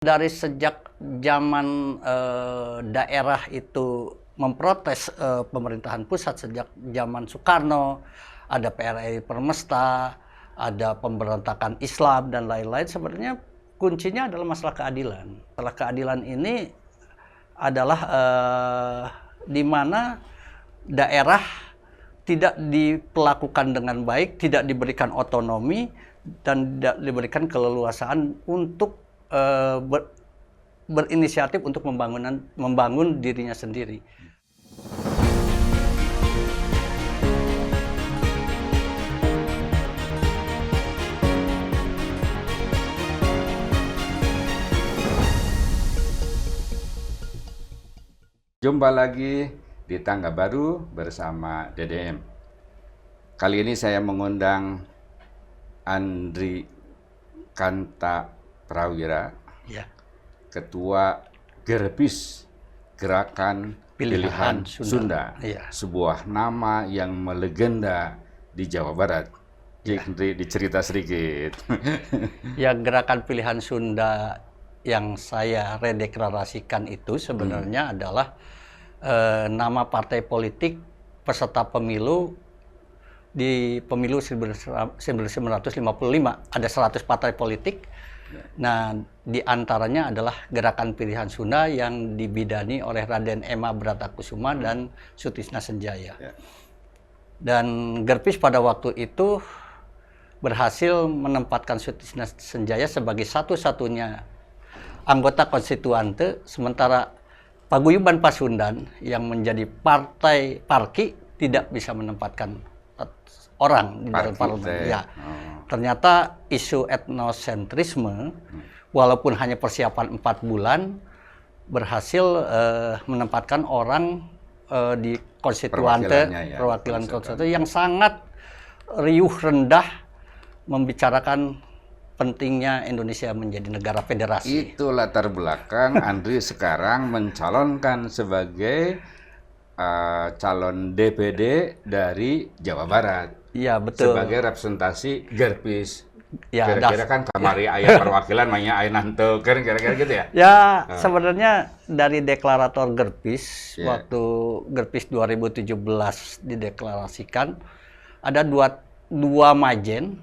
Dari sejak zaman daerah itu memprotes pemerintahan pusat sejak zaman Soekarno, ada PRI Permesta, ada pemberontakan Islam dan lain-lain, sebenarnya kuncinya adalah masalah keadilan. Masalah keadilan ini adalah di mana daerah tidak diperlakukan dengan baik, tidak diberikan otonomi, dan tidak diberikan keleluasaan untuk berinisiatif untuk membangun dirinya sendiri. Jumpa lagi di Tangga Baru bersama DDM. Kali ini saya mengundang Andri Kanta Prawira, Ya. Ketua Gerbis Gerakan Pilihan Sunda. Ya. Sebuah nama yang melegenda di Jawa Barat. Andri, dicerita sedikit. Ya, Gerakan Pilihan Sunda yang saya redeklarasikan itu sebenarnya adalah nama partai politik peserta pemilu di pemilu 1955. Ada 100 partai politik. Nah, di antaranya adalah Gerakan Pilihan Sunda yang dibidani oleh Raden Ema Bratakusuma dan Sutisna Senjaya. Dan Gerpis pada waktu itu berhasil menempatkan Sutisna Senjaya sebagai satu-satunya anggota konstituante, sementara Paguyuban Pasundan yang menjadi partai Parki tidak bisa menempatkan orang di dalam parlemen. Ya. Ternyata isu etnosentrisme, walaupun hanya persiapan 4 bulan, berhasil menempatkan orang di konstituante, perwakilan konstituante yang sangat riuh rendah membicarakan pentingnya Indonesia menjadi negara federasi. Itu latar belakang Andri sekarang mencalonkan sebagai calon DPD dari Jawa Barat. Iya, betul. Sebagai representasi Gerpis. Ya, kira-kira kan kamari ayah perwakilan mainnya ayah nanto, kira-kira gitu ya? Ya, sebenarnya dari deklarator Gerpis, waktu Gerpis 2017 dideklarasikan, ada dua majen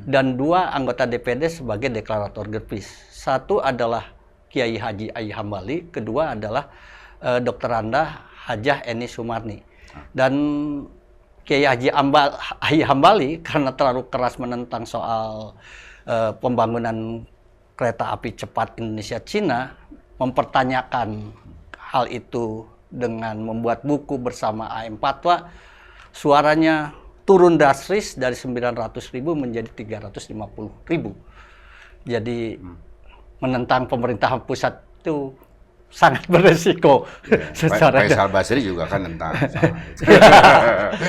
dan 2 anggota DPD sebagai deklarator Gerpis. Satu adalah Kiai Haji Ayi Hambali, kedua adalah Dr. Anda Hajah Eni Sumarni. Dan Kiai Haji Ayi Hambali karena terlalu keras menentang soal pembangunan kereta api cepat Indonesia-Cina, mempertanyakan hal itu dengan membuat buku bersama AM Patwa. Suaranya turun drastis dari 900.000 menjadi 350.000. Jadi menentang pemerintahan pusat itu sangat beresiko. Faisal Basri juga kan tentang.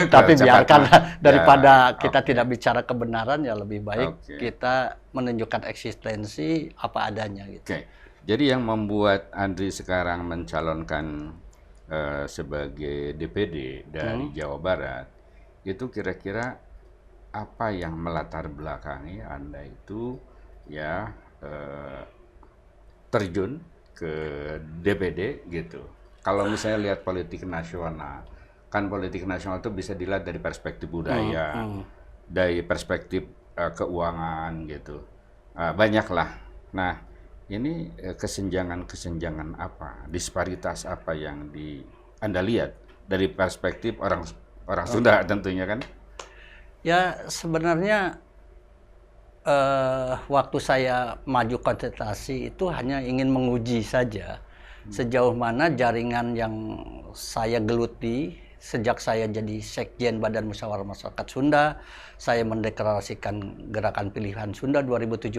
Tapi biarkanlah, daripada kita tidak bicara kebenaran, ya lebih baik kita menunjukkan eksistensi apa adanya. Gitu. Jadi yang membuat Andri sekarang mencalonkan sebagai DPD dari Jawa Barat, itu kira-kira apa yang melatar belakangi Anda itu ya terjun ke DPD gitu. Kalau misalnya lihat politik nasional, kan politik nasional itu bisa dilihat dari perspektif budaya, dari perspektif keuangan gitu. Banyaklah. Nah, ini kesenjangan apa, disparitas apa yang Anda lihat dari perspektif orang Sunda tentunya kan? Ya, sebenarnya waktu saya maju kontestasi itu hanya ingin menguji saja sejauh mana jaringan yang saya geluti sejak saya jadi Sekjen Badan Musyawarah Masyarakat Sunda, saya mendeklarasikan Gerakan Pilihan Sunda 2017,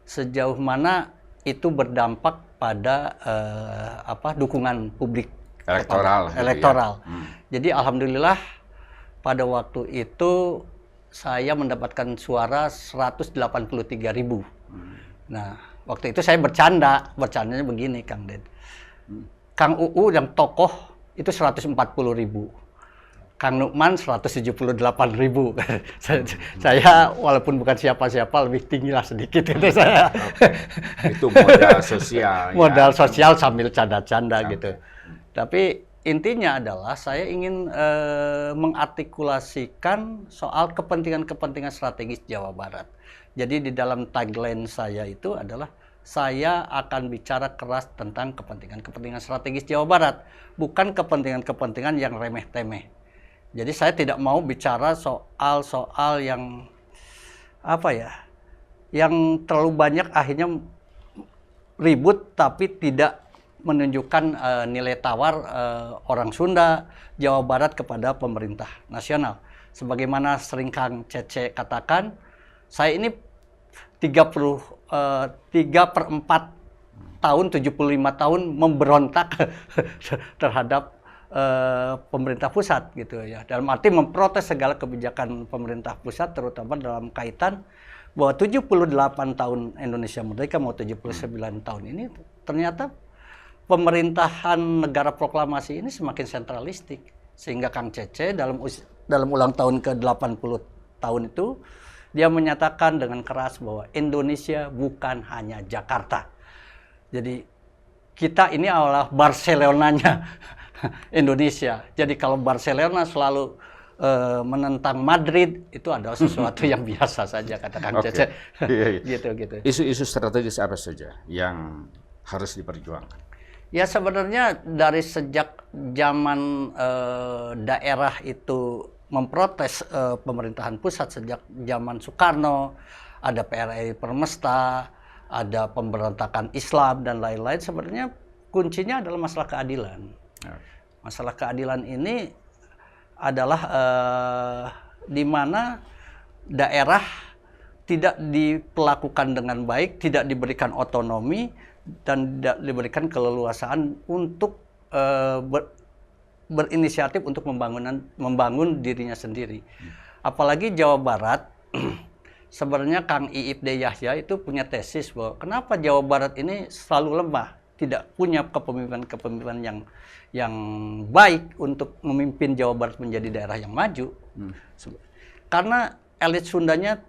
sejauh mana itu berdampak pada dukungan publik elektoral. Jadi alhamdulillah pada waktu itu saya mendapatkan suara 183.000. Nah, waktu itu saya bercandanya begini, Kang Ded. Kang UU yang tokoh itu 140.000. Kang Nukman 178.000. Saya walaupun bukan siapa-siapa lebih tinggi lah sedikit itu saya. Itu modal sosial. Modal sosial sambil canda-canda gitu. Tapi intinya adalah saya ingin mengartikulasikan soal kepentingan-kepentingan strategis Jawa Barat. Jadi di dalam tagline saya itu adalah saya akan bicara keras tentang kepentingan-kepentingan strategis Jawa Barat, bukan kepentingan-kepentingan yang remeh-temeh. Jadi saya tidak mau bicara soal-soal yang apa ya, yang terlalu banyak akhirnya ribut tapi tidak menunjukkan nilai tawar orang Sunda, Jawa Barat kepada pemerintah nasional. Sebagaimana sering Kang Cece katakan, saya ini 3/4 tahun, 75 tahun memberontak terhadap pemerintah pusat gitu ya. Dalam arti memprotes segala kebijakan pemerintah pusat, terutama dalam kaitan bahwa 78 tahun Indonesia merdeka mau 79 tahun ini ternyata pemerintahan negara proklamasi ini semakin sentralistik, sehingga Kang Cece dalam ulang tahun ke-80 tahun itu dia menyatakan dengan keras bahwa Indonesia bukan hanya Jakarta. Jadi kita ini adalah Barcelonanya Indonesia. Jadi kalau Barcelona selalu menentang Madrid, itu adalah sesuatu yang biasa saja, kata Kang Cece. Gitu. Isu-isu strategis apa saja yang harus diperjuangkan? Ya sebenarnya dari sejak zaman daerah itu memprotes pemerintahan pusat, sejak zaman Soekarno, ada PRI Permesta, ada pemberontakan Islam dan lain-lain, sebenarnya kuncinya adalah masalah keadilan. Masalah keadilan ini adalah di mana daerah tidak diperlakukan dengan baik, tidak diberikan otonomi, dan tidak diberikan keleluasaan untuk berinisiatif untuk membangun dirinya sendiri. Apalagi Jawa Barat, sebenarnya Kang I.Ibd Yahya itu punya tesis bahwa kenapa Jawa Barat ini selalu lemah, tidak punya kepemimpinan yang baik untuk memimpin Jawa Barat menjadi daerah yang maju. Karena elit Sundanya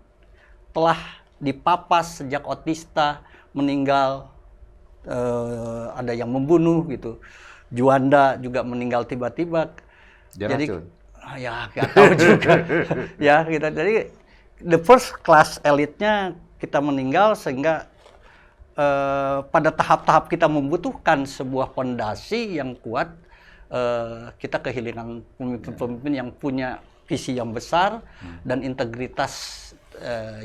telah dipapas sejak Otista meninggal, ada yang membunuh gitu. Juanda juga meninggal tiba-tiba. Jadi ya nggak tahu juga. Ya kita jadi the first class elitnya kita meninggal, sehingga pada tahap-tahap kita membutuhkan sebuah fondasi yang kuat, kita kehilangan pemimpin-pemimpin yang punya visi yang besar dan integritas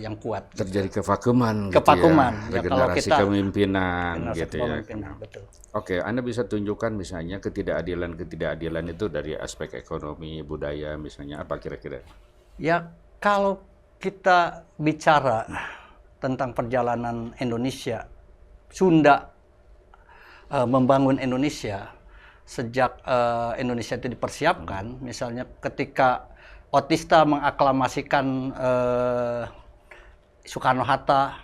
yang kuat. Terjadi kevakuman. Kevakuman. Gitu ya. Regenerasi kepemimpinan gitu ya. Betul. Oke, Anda bisa tunjukkan misalnya ketidakadilan itu dari aspek ekonomi, budaya misalnya, apa kira-kira? Ya, kalau kita bicara tentang perjalanan Indonesia, Sunda membangun Indonesia sejak Indonesia itu dipersiapkan, misalnya ketika Otista mengaklamasikan Soekarno-Hatta,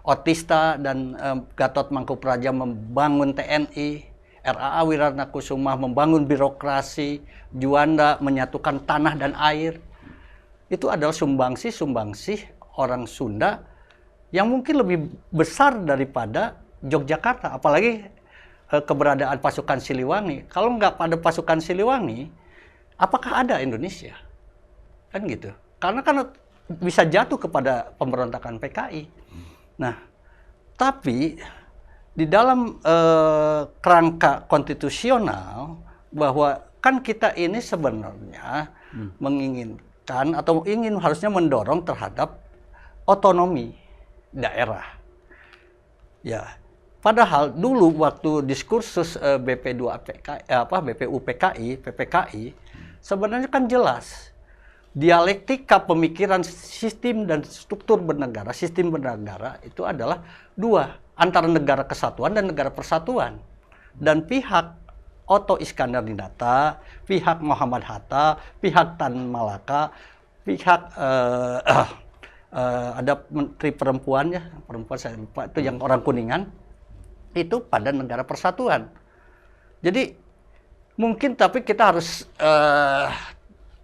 Otista dan Gatot Mangkupraja membangun TNI, RAA Wiratnakusuma membangun birokrasi, Juanda menyatukan tanah dan air. Itu adalah sumbangsi orang Sunda yang mungkin lebih besar daripada Yogyakarta, apalagi keberadaan pasukan Siliwangi. Kalau nggak pada pasukan Siliwangi, apakah ada Indonesia? Kan gitu. Karena kan bisa jatuh kepada pemberontakan PKI. Nah, tapi di dalam kerangka konstitusional, bahwa kan kita ini sebenarnya menginginkan atau harusnya mendorong terhadap otonomi daerah. Ya, padahal dulu waktu diskursus BPU PPKI sebenarnya kan jelas dialektika pemikiran sistem dan struktur bernegara, sistem bernegara itu adalah dua, antara negara kesatuan dan negara persatuan. Dan pihak Otto Iskandar-Dinata, pihak Muhammad Hatta, pihak Tan Malaka, pihak ada menteri perempuan saya lupa, itu yang orang Kuningan, itu pada negara persatuan. Jadi mungkin, tapi kita harus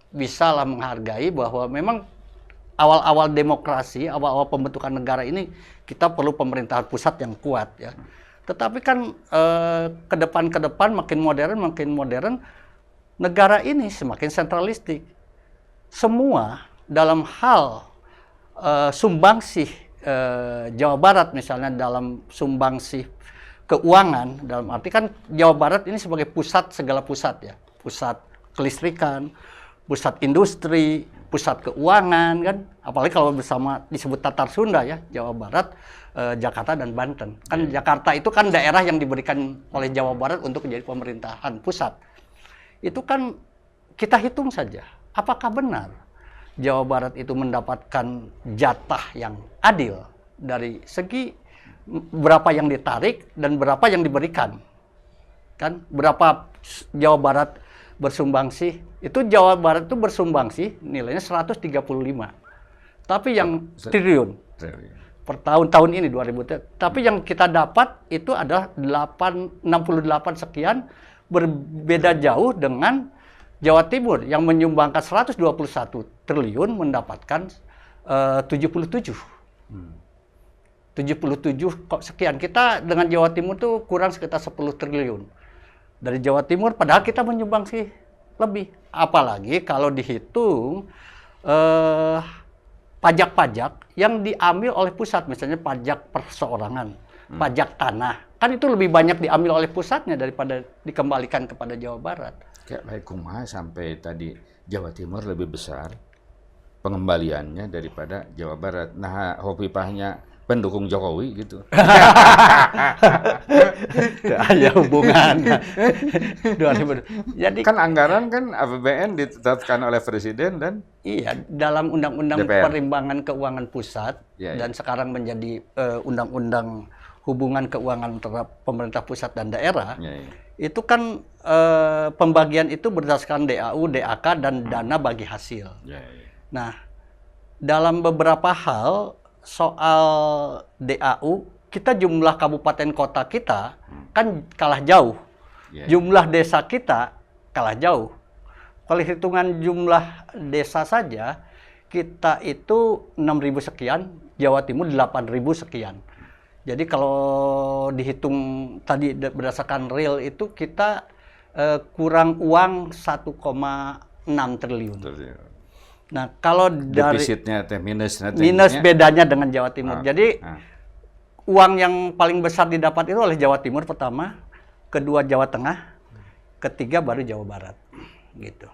bisa lah menghargai bahwa memang awal-awal demokrasi, awal-awal pembentukan negara ini kita perlu pemerintahan pusat yang kuat ya. Tetapi kan ke depan makin modern, negara ini semakin sentralistik. Semua dalam hal sumbangsih Jawa Barat misalnya dalam sumbangsih keuangan, dalam arti kan Jawa Barat ini sebagai pusat segala pusat ya, pusat kelistrikan, pusat industri, pusat keuangan kan, apalagi kalau bersama disebut Tatar Sunda ya, Jawa Barat, Jakarta dan Banten. Kan Jakarta itu kan daerah yang diberikan oleh Jawa Barat untuk menjadi pemerintahan pusat. Itu kan kita hitung saja, apakah benar Jawa Barat itu mendapatkan jatah yang adil dari segi berapa yang ditarik dan berapa yang diberikan. Kan berapa Jawa Barat bersumbangsi, itu Jawa Barat itu bersumbangsi nilainya 135. Tapi yang triliun per tahun ini 2000. Tapi yang kita dapat itu adalah 68 sekian, berbeda jauh dengan Jawa Timur yang menyumbangkan 121 triliun mendapatkan 77. 77 kok sekian. Kita dengan Jawa Timur tuh kurang sekitar 10 triliun. Dari Jawa Timur padahal kita menyumbangsi lebih. Apalagi kalau dihitung pajak-pajak yang diambil oleh pusat, misalnya pajak perseorangan, pajak tanah. Kan itu lebih banyak diambil oleh pusatnya daripada dikembalikan kepada Jawa Barat. Kayak baik kumaha sampai tadi Jawa Timur lebih besar pengembaliannya daripada Jawa Barat. Nah, Hovifahnya pendukung Jokowi gitu. Ada hubungan. Jadi kan anggaran kan APBN ditetapkan oleh Presiden dan iya dalam Undang-Undang DPR. Perimbangan Keuangan Pusat dan sekarang menjadi Undang-Undang Hubungan Keuangan antara pemerintah pusat dan daerah. Itu kan pembagian itu berdasarkan DAU, DAK dan dana bagi hasil. Nah, dalam beberapa hal soal DAU, kita jumlah kabupaten kota kita kan kalah jauh. Jumlah desa kita kalah jauh. Kalau hitungan jumlah desa saja, kita itu 6.000 sekian, Jawa Timur 8.000 sekian. Jadi kalau dihitung tadi berdasarkan real itu kita kurang uang 1,6 triliun. Nah, kalau dari defisitnya minus bedanya dengan Jawa Timur. Jadi uang yang paling besar didapat itu oleh Jawa Timur pertama, kedua Jawa Tengah, ketiga baru Jawa Barat. Gitu.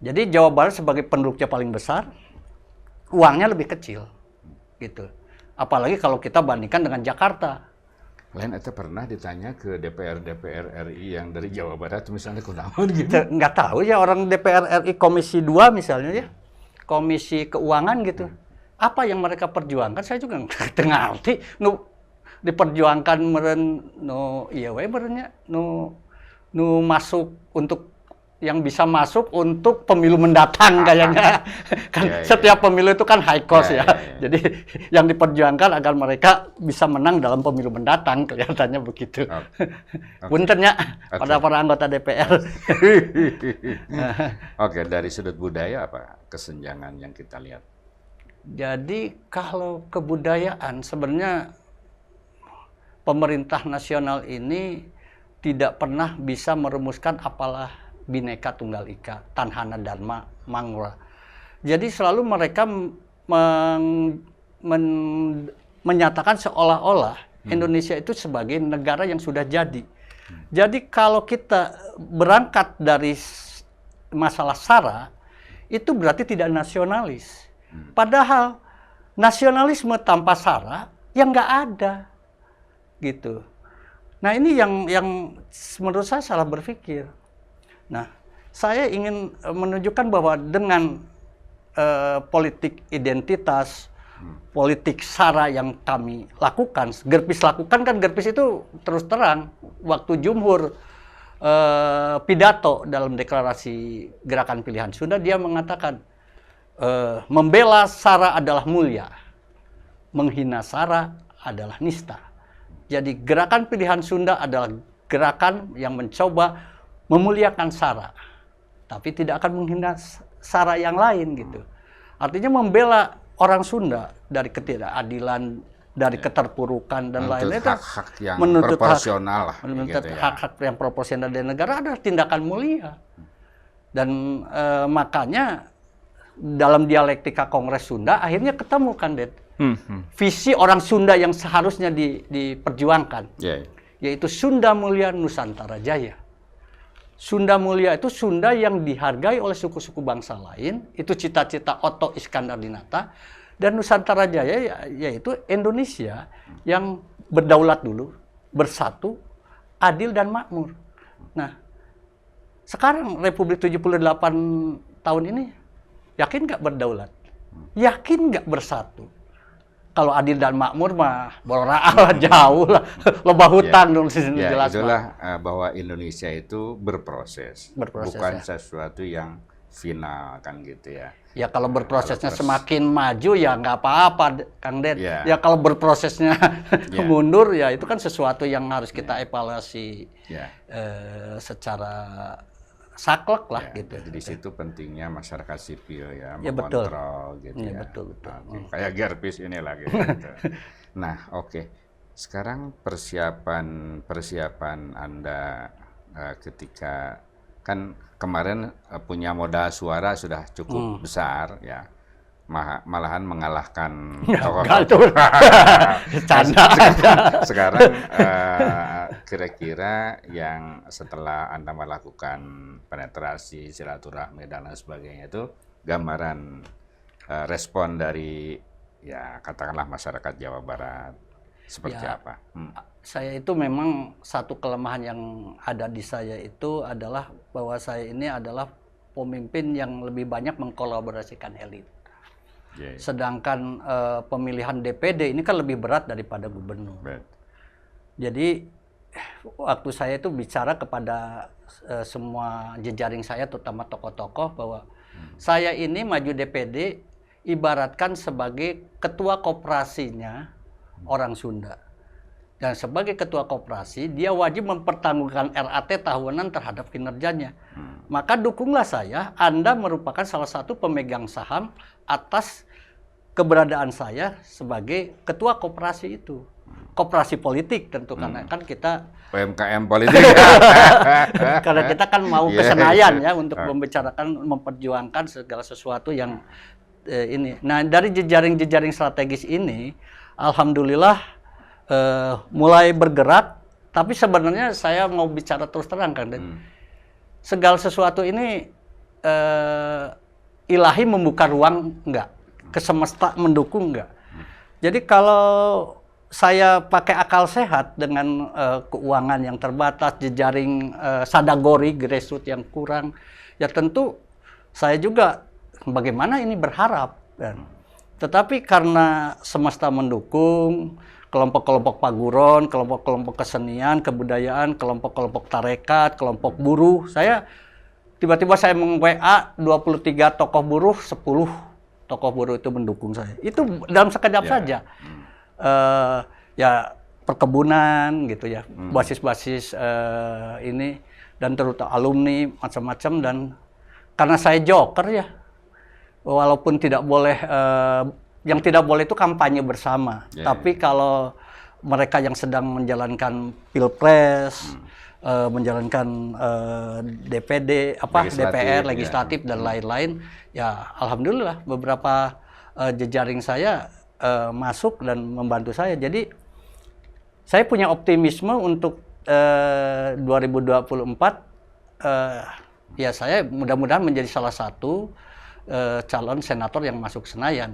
Jadi Jawa Barat sebagai penduduknya paling besar, uangnya lebih kecil. Gitu. Apalagi kalau kita bandingkan dengan Jakarta. Lain itu pernah ditanya ke DPR RI yang dari Jawa Barat misalnya kunaon gitu. Nggak tahu ya orang DPR RI Komisi 2 misalnya ya. Komisi Keuangan gitu. Apa yang mereka perjuangkan saya juga nggak ngerti. Diperjuangkan meren iya we berennya masuk untuk yang bisa masuk untuk pemilu mendatang kayaknya. Kan setiap pemilu itu kan high cost ya. Jadi yang diperjuangkan agar mereka bisa menang dalam pemilu mendatang, kelihatannya begitu. Puntennya pada para anggota DPR. Oke, dari sudut budaya apa kesenjangan yang kita lihat? Jadi kalau kebudayaan sebenarnya pemerintah nasional ini tidak pernah bisa merumuskan apalah Bhinneka Tunggal Ika, Tanhana Dharma Mangra. Jadi selalu mereka menyatakan seolah-olah Indonesia itu sebagai negara yang sudah jadi. Jadi kalau kita berangkat dari masalah SARA, itu berarti tidak nasionalis. Padahal nasionalisme tanpa SARA yang nggak ada, gitu. Nah ini yang menurut saya salah berpikir. Nah, saya ingin menunjukkan bahwa dengan politik identitas, politik SARA yang kami lakukan, Gerpis lakukan kan Gerpis itu terus terang waktu Jumhur pidato dalam deklarasi Gerakan Pilihan Sunda dia mengatakan membela SARA adalah mulia, menghina SARA adalah nista. Jadi Gerakan Pilihan Sunda adalah gerakan yang mencoba memuliakan SARA, tapi tidak akan menghina sara yang lain gitu. Artinya membela orang Sunda dari ketidakadilan, dari keterpurukan dan lain-lain, hak-hak yang menuntut proporsional lah, menuntut gitu ya. hak-hak yang proporsional dari negara adalah tindakan mulia. Dan makanya dalam dialektika Kongres Sunda akhirnya ketemu kan, Det. Visi orang Sunda yang seharusnya diperjuangkan, yaitu Sunda Mulia Nusantara Jaya. Sunda Mulia itu Sunda yang dihargai oleh suku-suku bangsa lain, itu cita-cita Otto Iskandar Dinata. Dan Nusantara Jaya yaitu Indonesia yang berdaulat dulu, bersatu, adil dan makmur. Nah, sekarang Republik 78 tahun ini yakin nggak berdaulat? Yakin nggak bersatu? Kalau adil dan makmur mah bora'ah jauh lah, lomba hutang dong jelas. Itulah bahwa Indonesia itu berproses bukan ya. sesuatu yang final kan gitu ya. Ya kalau berprosesnya semakin maju ya nggak apa-apa, Kang Det. Ya kalau berprosesnya mundur ya itu kan sesuatu yang harus kita evaluasi secara saklek lah gitu. Jadi di situ pentingnya masyarakat sipil ya mengontrol gitu ya. Betul. Kayak Gerpis ini lagi. Gitu. Nah, sekarang persiapan Anda ketika kan kemarin punya modal suara sudah cukup besar ya. Malahan mengalahkan tokoh. Sekarang kira-kira yang setelah Anda melakukan penetrasi, silaturahmi dan lain sebagainya itu gambaran respon dari ya katakanlah masyarakat Jawa Barat seperti apa? Saya itu memang satu kelemahan yang ada di saya itu adalah bahwa saya ini adalah pemimpin yang lebih banyak mengkolaborasikan elit. Sedangkan pemilihan DPD ini kan lebih berat daripada gubernur. Jadi waktu saya itu bicara kepada semua jejaring saya, terutama tokoh-tokoh, bahwa saya ini maju DPD ibaratkan sebagai ketua koperasinya orang Sunda. Dan sebagai ketua koperasi, dia wajib mempertanggungjawabkan RAT tahunan terhadap kinerjanya. Maka dukunglah saya, Anda merupakan salah satu pemegang saham atas keberadaan saya sebagai ketua koperasi itu. Koperasi politik tentu, karena kan kita PMKM politik. Karena kita kan mau ke Senayan ya untuk membicarakan, memperjuangkan segala sesuatu yang ini. Nah, dari jejaring-jejaring strategis ini, alhamdulillah mulai bergerak, tapi sebenarnya saya mau bicara terus terang kan, segala sesuatu ini ilahi membuka ruang enggak, kesemesta mendukung enggak. Jadi kalau saya pakai akal sehat dengan keuangan yang terbatas, jejaring sadagori, grassroots yang kurang, ya tentu saya juga bagaimana ini berharap. Tetapi karena semesta mendukung, kelompok-kelompok paguron, kelompok-kelompok kesenian, kebudayaan, kelompok-kelompok tarekat, kelompok buruh. Tiba-tiba saya meng-WA 23 tokoh buruh, 10 tokoh buruh itu mendukung saya. Itu dalam sekejap saja. Ya perkebunan gitu ya, basis-basis ini, dan terutama alumni, macam-macam. Dan karena saya joker ya, walaupun tidak boleh yang tidak boleh itu kampanye bersama. Tapi kalau mereka yang sedang menjalankan pilpres, menjalankan DPD, DPR, legislatif dan lain-lain, ya alhamdulillah beberapa jejaring saya masuk dan membantu saya. Jadi saya punya optimisme untuk 2024. Ya saya mudah-mudahan menjadi salah satu calon senator yang masuk Senayan.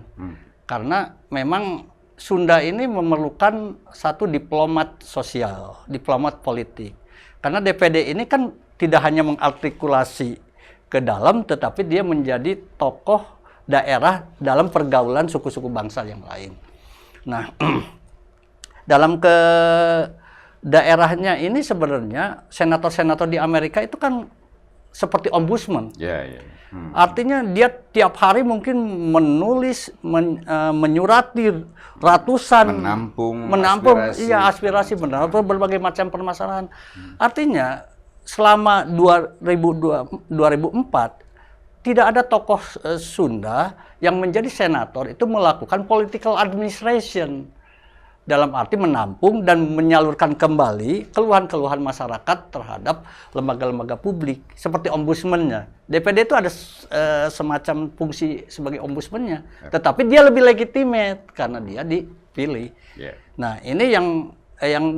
Karena memang Sunda ini memerlukan satu diplomat sosial, diplomat politik. Karena DPD ini kan tidak hanya mengartikulasi ke dalam, tetapi dia menjadi tokoh daerah dalam pergaulan suku-suku bangsa yang lain. Nah, dalam ke daerahnya ini sebenarnya senator-senator di Amerika itu kan seperti ombudsman. Artinya dia tiap hari mungkin menulis, menyurati ratusan, menampung aspirasi berbagai macam permasalahan. Artinya selama 2004 tidak ada tokoh Sunda yang menjadi senator itu melakukan political administration. Dalam arti menampung dan menyalurkan kembali keluhan-keluhan masyarakat terhadap lembaga-lembaga publik. Seperti ombudsman-nya. DPD itu ada semacam fungsi sebagai ombudsman-nya. Tetapi dia lebih legitimate karena dia dipilih. Nah, ini yang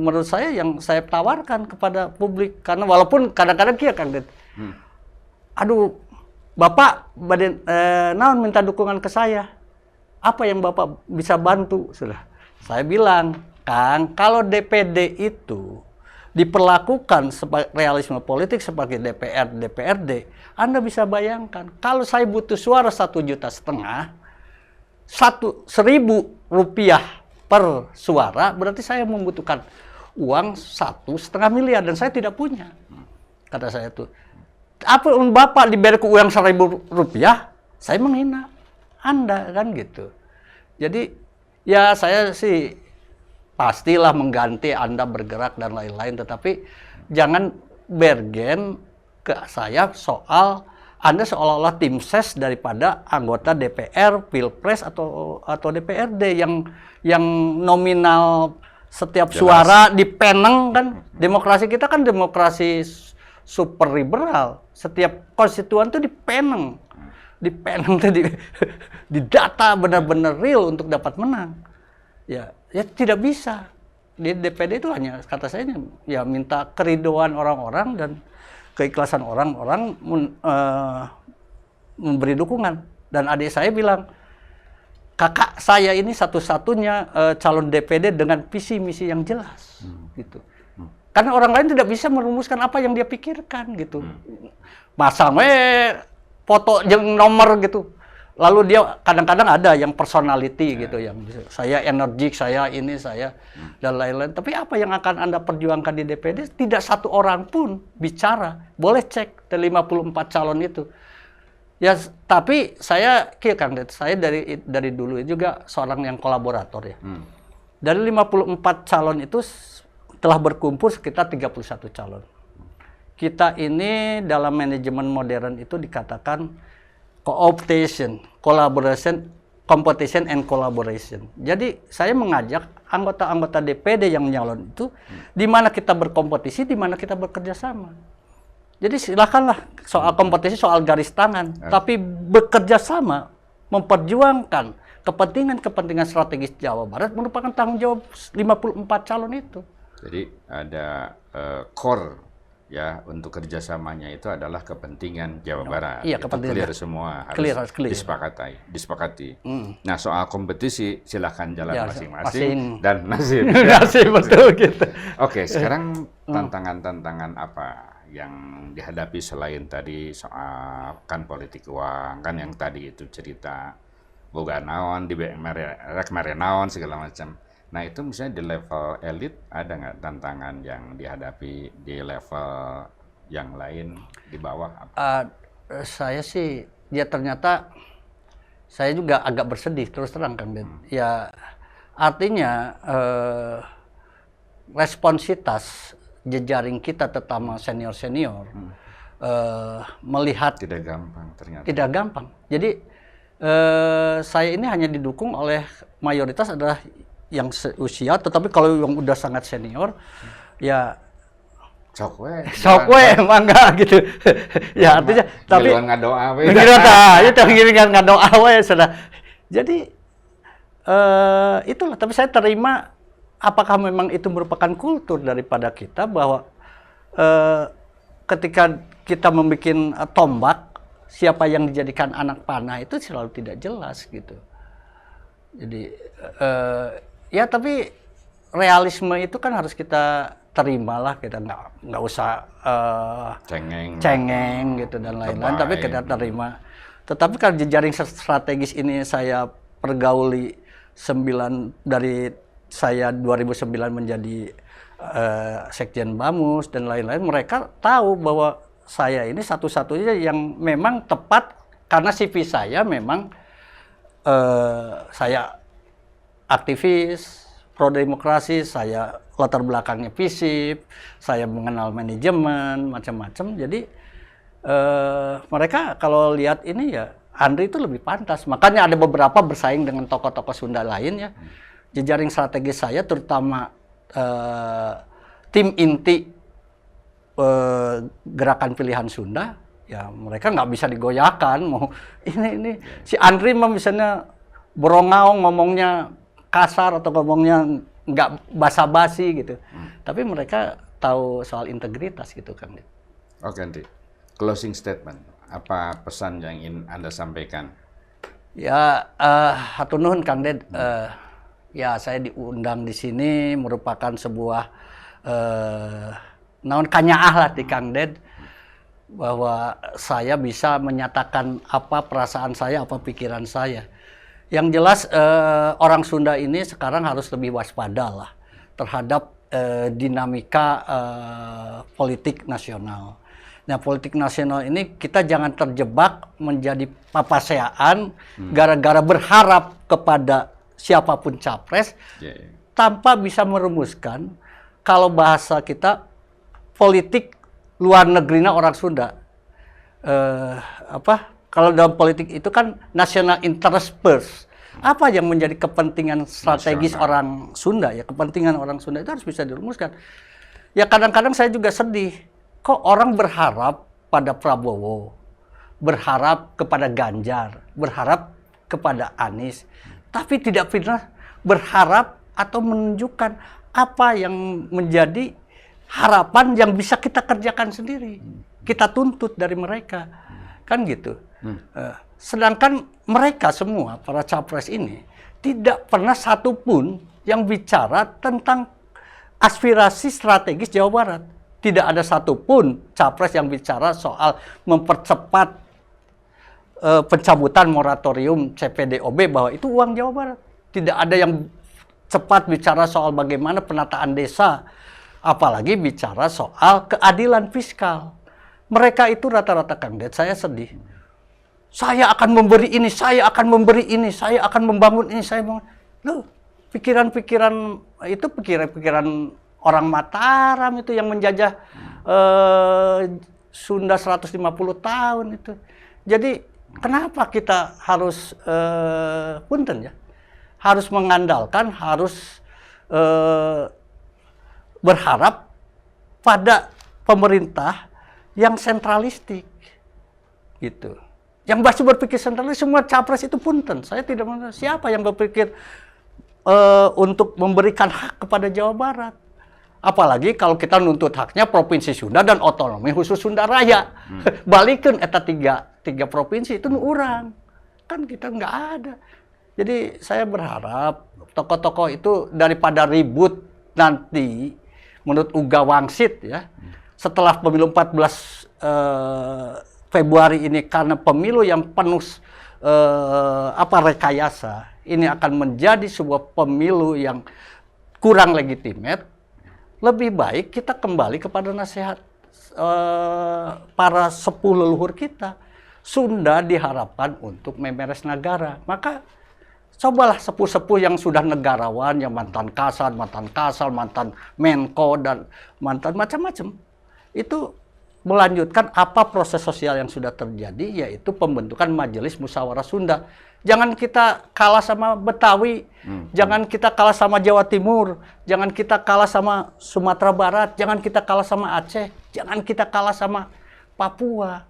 menurut saya yang saya tawarkan kepada publik. Karena walaupun kadang-kadang kia Kang Det, aduh, Bapak naon minta dukungan ke saya. Apa yang Bapak bisa bantu? Sudah. Saya bilang, Kang, kalau DPD itu diperlakukan sebagai realisme politik sebagai DPR, DPRD, Anda bisa bayangkan, kalau saya butuh suara 1,5 juta, 1.000 rupiah per suara, berarti saya membutuhkan uang 1,5 miliar, dan saya tidak punya. Kata saya tuh, apa Bapak diberi uang 1.000 rupiah, saya menghina Anda, kan gitu. Jadi, ya saya sih pastilah mengganti Anda bergerak dan lain-lain, tetapi jangan bergen ke saya soal Anda seolah-olah tim ses daripada anggota DPR, Pilpres atau DPRD yang nominal setiap suara dipeneng kan. Demokrasi kita kan demokrasi super liberal. Setiap konstituen itu dipeneng tuh di data benar-benar real untuk dapat menang. Ya tidak bisa. Di DPD itu hanya kata saya ya minta keridoan orang-orang dan keikhlasan orang-orang memberi dukungan. Dan adik saya bilang, kakak saya ini satu-satunya calon DPD dengan visi misi yang jelas, gitu. Karena orang lain tidak bisa merumuskan apa yang dia pikirkan, gitu. Masang foto jeung nomor gitu. Lalu dia kadang-kadang ada yang personality gitu, yang saya energik, saya ini, saya dan lain-lain. Tapi apa yang akan Anda perjuangkan di DPD? Tidak satu orang pun bicara. Boleh cek ke 54 calon itu. Ya, tapi saya Kang Det, saya dari dulu juga seorang yang kolaborator ya. Dari 54 calon itu telah berkumpul sekitar 31 calon. Kita ini dalam manajemen modern itu dikatakan co-optation, collaboration, competition and collaboration. Jadi saya mengajak anggota-anggota DPD yang nyalon itu di mana kita berkompetisi, di mana kita bekerja sama. Jadi silakanlah soal kompetisi, soal garis tangan, tapi bekerja sama memperjuangkan kepentingan-kepentingan strategis Jawa Barat merupakan tanggung jawab 54 calon itu. Jadi ada core ya untuk kerjasamanya itu adalah kepentingan Jawa Barat. Iya, itu kepentingan clear semua harus clear. disepakati. Nah, soal kompetisi silakan jalan Ya, masing-masing dan nasib. Nasib betul gitu. Oke, sekarang tantangan-tantangan apa yang dihadapi selain tadi soal kan politik uang, kan yang tadi itu cerita boga naon di rek naon segala macam. Nah, itu misalnya di level elit ada nggak tantangan yang dihadapi di level yang lain di bawah? Saya sih, ya ternyata saya juga agak bersedih terus terang Kang Den. Ya artinya responsitas jejaring kita terutama senior-senior melihat tidak gampang ternyata. Tidak gampang. Jadi saya ini hanya didukung oleh mayoritas adalah yang seusia, tetapi kalau yang udah sangat senior, ya sok we emang enggak gitu. Ya artinya, tapi ngiluan ngadoa we. Itu ngiluan ngadoa we sudah. Jadi itulah. Tapi saya terima, apakah memang itu merupakan kultur daripada kita bahwa ketika kita membuat tombak, siapa yang dijadikan anak panah itu selalu tidak jelas gitu. Jadi ya tapi realisme itu kan harus kita terimalah, kita nggak usah cengeng gitu dan lain-lain, tapi kita terima. Tetapi kalau jejaring strategis ini saya pergauli dari saya 2009 menjadi Sekjen Bamus dan lain-lain, mereka tahu bahwa saya ini satu-satunya yang memang tepat karena CV saya memang saya aktivis pro demokrasi, saya latar belakangnya FISIP, saya mengenal manajemen macam-macam. Jadi mereka kalau lihat ini ya Andri itu lebih pantas. Makanya ada beberapa bersaing dengan tokoh-tokoh Sunda lain ya. Jejaring strategis saya terutama tim inti gerakan pilihan Sunda, ya mereka nggak bisa digoyahkan. Mau ini si Andri mah misalnya berongau ngomongnya kasar atau ngomongnya nggak basa-basi gitu. Tapi mereka tahu soal integritas gitu kan. Oke, Andri. Closing statement. Apa pesan yang ingin Anda sampaikan? Ya, hatur nuhun Kang Ded. Ya, saya diundang di sini merupakan sebuah naon kanyaah lah di Kang Ded, bahwa saya bisa menyatakan apa perasaan saya, apa pikiran saya. Yang jelas orang Sunda ini sekarang harus lebih waspada lah terhadap dinamika politik nasional. Nah, politik nasional ini kita jangan terjebak menjadi papaseaan gara-gara berharap kepada siapapun capres tanpa bisa merumuskan, kalau bahasa kita politik luar negerinya orang Sunda. Kalau dalam politik itu kan national interest first. Apa yang menjadi kepentingan strategis orang Sunda ya, kepentingan orang Sunda itu harus bisa dirumuskan. Ya kadang-kadang saya juga sedih. Kok orang berharap pada Prabowo, berharap kepada Ganjar, berharap kepada Anies, tapi tidak pernah berharap atau menunjukkan apa yang menjadi harapan yang bisa kita kerjakan sendiri, kita tuntut dari mereka, kan gitu. Sedangkan mereka semua, para capres ini, tidak pernah satupun yang bicara tentang aspirasi strategis Jawa Barat. Tidak ada satupun capres yang bicara soal mempercepat pencabutan moratorium CPDOB, bahwa itu uang Jawa Barat. Tidak ada yang cepat bicara soal bagaimana penataan desa, apalagi bicara soal keadilan fiskal. Mereka itu rata-rata Kang Ded, saya sedih. Saya akan memberi ini, saya akan memberi ini, saya akan membangun ini, saya mau. Loh, pikiran-pikiran itu pikiran-pikiran orang Mataram itu yang menjajah Sunda 150 tahun itu. Jadi kenapa kita harus punten ya? Harus mengandalkan, harus berharap pada pemerintah yang sentralistik gitu. Yang masih berpikir sentralis, semua capres itu punten. Saya tidak mengerti siapa yang berpikir untuk memberikan hak kepada Jawa Barat. Apalagi kalau kita nuntut haknya Provinsi Sunda dan otonomi khusus Sunda Raya. Balikin eta tiga provinsi itu urang. Kan kita nggak ada. Jadi saya berharap tokoh-tokoh itu daripada ribut nanti menurut Uga Wangsit ya, setelah pemilu 14 Februari ini, karena pemilu yang penuh rekayasa, ini akan menjadi sebuah pemilu yang kurang legitimate. Lebih baik kita kembali kepada nasihat para sepuh leluhur kita. Sunda diharapkan untuk memeres negara. Maka cobalah sepuh-sepuh yang sudah negarawan, yang mantan Kasat, mantan Menko, dan mantan macam-macam. Itu melanjutkan apa proses sosial yang sudah terjadi, yaitu pembentukan Majelis Musyawarah Sunda. Jangan kita kalah sama Betawi, jangan kita kalah sama Jawa Timur, jangan kita kalah sama Sumatera Barat, jangan kita kalah sama Aceh, jangan kita kalah sama Papua.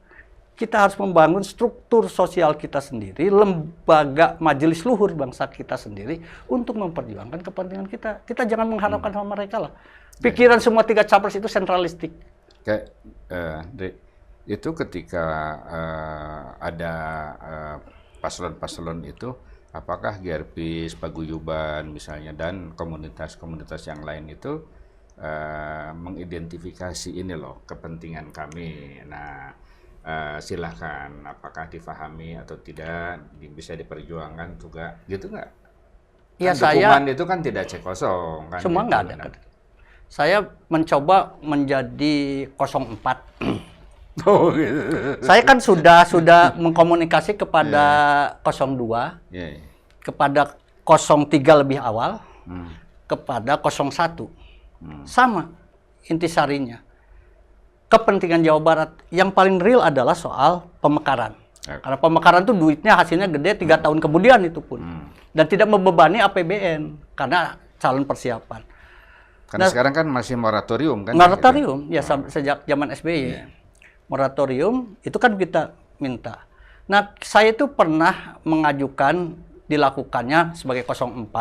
Kita harus membangun struktur sosial kita sendiri, lembaga majelis luhur bangsa kita sendiri untuk memperjuangkan kepentingan kita. Kita jangan mengharapkan sama mereka lah. Pikiran semua tiga capres itu sentralistik. Kayak, itu ketika ada paslon-paslon itu, apakah GRPIS, Paguyuban misalnya, dan komunitas-komunitas yang lain itu mengidentifikasi ini loh kepentingan kami. Nah, silahkan apakah difahami atau tidak, bisa diperjuangkan juga, gitu nggak? Ya, kan dokumen itu kan tidak cek kosong. Kan semua nggak ada. Saya mencoba menjadi 04. Oh, gitu. Saya kan sudah mengkomunikasi kepada 02, kepada 03 lebih awal, kepada 01. Sama intisarinya. kepentingan Jawa Barat yang paling real adalah soal pemekaran. Karena pemekaran tuh duitnya hasilnya gede 3 tahun kemudian itu pun. Dan tidak membebani APBN karena calon persiapan. Karena sekarang kan masih moratorium kan? Moratorium, ya sejak zaman SBY. Moratorium itu kan kita minta. Nah, saya itu pernah mengajukan dilakukannya sebagai 04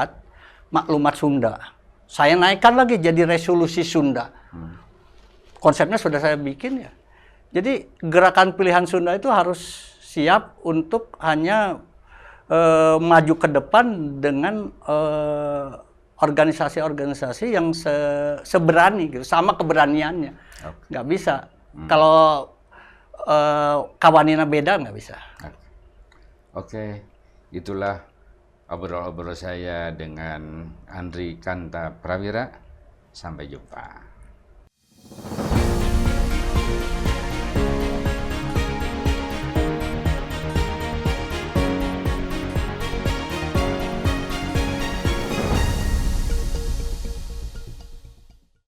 maklumat Sunda. Saya naikkan lagi jadi resolusi Sunda. Konsepnya sudah saya bikin ya. Jadi gerakan pilihan Sunda itu harus siap untuk hanya maju ke depan dengan organisasi-organisasi yang seberani gitu, sama keberaniannya. Nggak bisa. Kalau kawanina beda nggak bisa. Oke, itulah obrol-obrol saya dengan Andri Kanta Prawira. Sampai jumpa.